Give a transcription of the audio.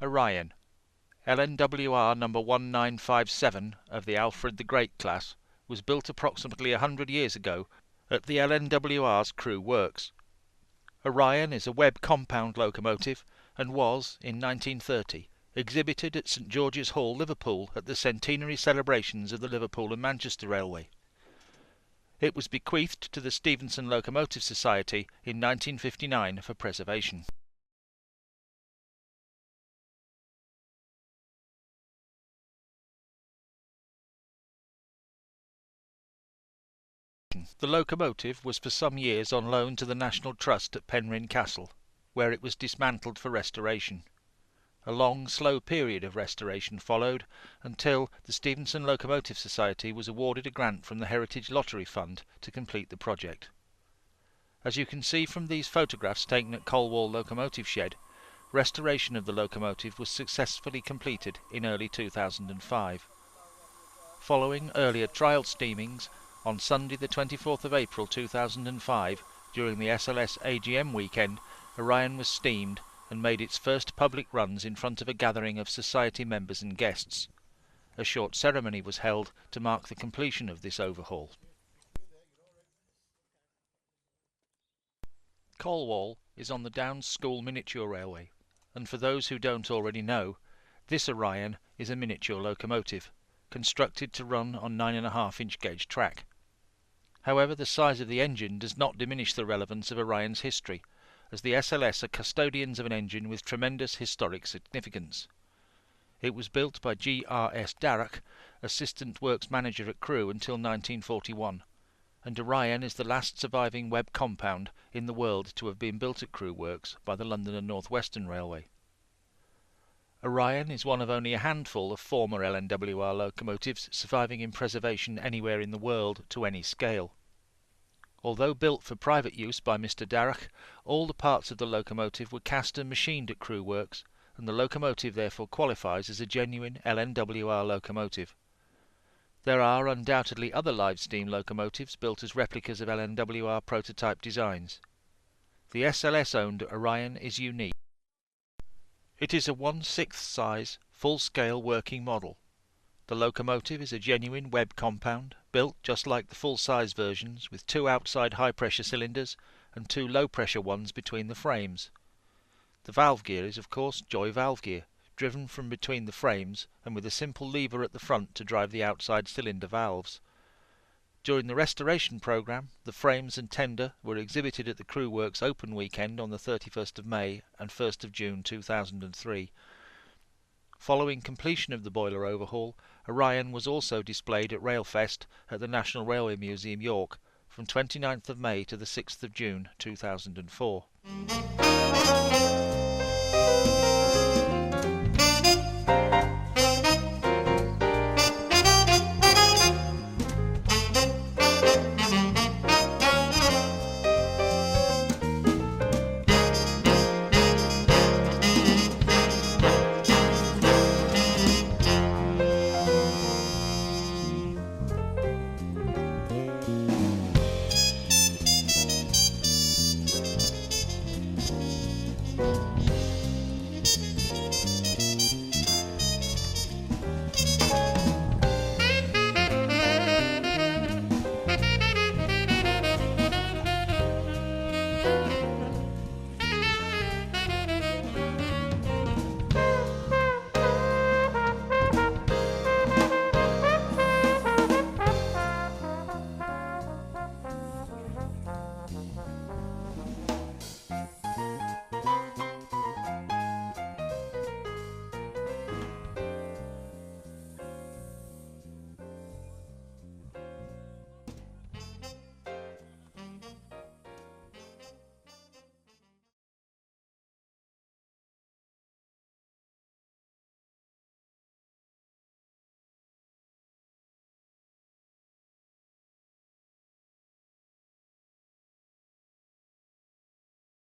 Orion, LNWR number 1957 of the Alfred the Great class, was built approximately 100 years ago at the LNWR's Crewe Works. Orion is a web compound locomotive and was, in 1930, exhibited at St George's Hall, Liverpool at the centenary celebrations of the Liverpool and Manchester Railway. It was bequeathed to the Stephenson Locomotive Society in 1959 for preservation. The locomotive was for some years on loan to the National Trust at Penrhyn Castle, where it was dismantled for restoration. A long, slow period of restoration followed until the Stephenson Locomotive Society was awarded a grant from the Heritage Lottery Fund to complete the project. As you can see from these photographs taken at Colwall Locomotive Shed, restoration of the locomotive was successfully completed in early 2005. Following earlier trial steamings, on Sunday the 24th of April 2005, during the SLS AGM weekend, Orion was steamed and made its first public runs in front of a gathering of society members and guests. A short ceremony was held to mark the completion of this overhaul. Colwall is on the Downs School Miniature Railway, and for those who don't already know, this Orion is a miniature locomotive, constructed to run on 9.5-inch gauge track. However, the size of the engine does not diminish the relevance of Orion's history, as the SLS are custodians of an engine with tremendous historic significance. It was built by G.R.S. Darrach, Assistant Works Manager at Crewe until 1941, and Orion is the last surviving web compound in the world to have been built at Crewe Works by the London and North Western Railway. Orion is one of only a handful of former LNWR locomotives surviving in preservation anywhere in the world to any scale. Although built for private use by Mr. Darrach, all the parts of the locomotive were cast and machined at Crewe Works, and the locomotive therefore qualifies as a genuine LNWR locomotive. There are undoubtedly other live steam locomotives built as replicas of LNWR prototype designs. The SLS-owned Orion is unique. It is a 1/6 size, full-scale working model. The locomotive is a genuine web compound, built just like the full-size versions, with 2 outside high-pressure cylinders and 2 low-pressure ones between the frames. The valve gear is of course Joy valve gear, driven from between the frames and with a simple lever at the front to drive the outside cylinder valves. During the restoration programme, the frames and tender were exhibited at the Crewe Works Open Weekend on the 31st of May and 1st of June 2003. Following completion of the boiler overhaul, Orion was also displayed at Railfest at the National Railway Museum, York, from 29th of May to the 6th of June 2004.